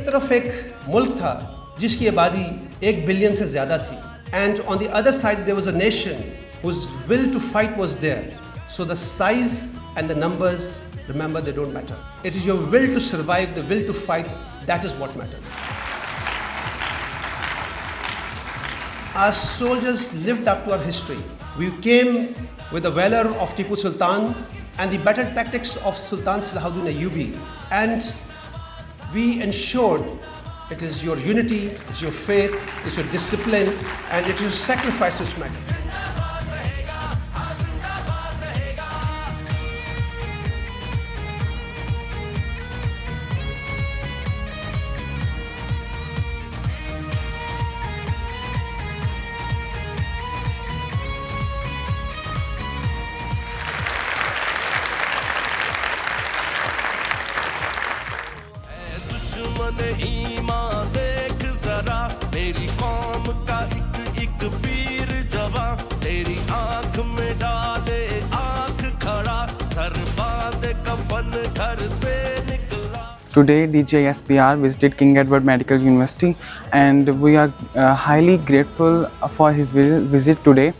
तरफ एक मुल्क था जिसकी आबादी 1 बिलियन से ज़्यादा थी, and on the other side there was a nation whose will to fight was there. So the size and the numbers, remember, they don't matter. It is your will to survive, the will to fight, that is what matters. Our soldiers lived up to our history. We came with the valor of Tipu Sultan and the battle tactics of Sultan Salahuddin Ayyubi, and we ensured it is your unity, it's your faith, it's your discipline, and it is your sacrifice which matters. दुश्मन ईमान देख जरा मेरी कौम का एक वीर जवान तेरी आंख में डाले आंख खड़ा सर बांध कफन घर से निकला. Today, DGISPR visited King Edward Medical University, and we are highly grateful for his visit today.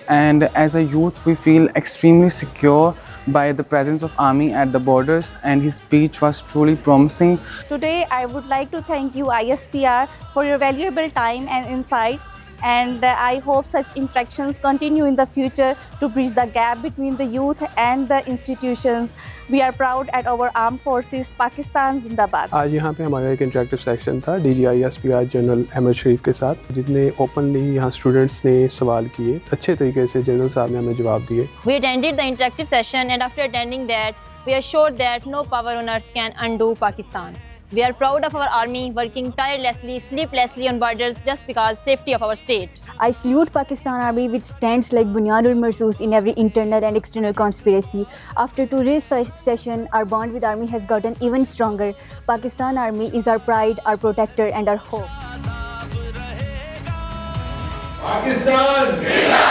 And as a youth, we feel extremely secure by the presence of army at the borders, and his speech was truly promising. Today, I would like to thank you, ISPR, for your valuable time and insights. And I hope such interactions continue in the future to bridge the gap between the youth and the institutions. We are proud at our armed forces, Pakistan Zindabad. आज यहाँ पे हमारा एक interactive section था DGISPR general Ahmad शरीफ के साथ, जितने openly यहाँ स्टूडेंट्स ने सवाल किए, अच्छे तरीके से जनरल साहब ने हमें जवाब दिए. We attended the interactive session, and after attending that, we are sure that no power on earth can undo Pakistan. We are proud of our army working tirelessly, sleeplessly on borders just because safety of our state. I salute Pakistan Army which stands like Bunyadul Marsus in every internal and external conspiracy. After today's session, our bond with Army has gotten even stronger. Pakistan Army is our pride, our protector and our hope. Pakistan!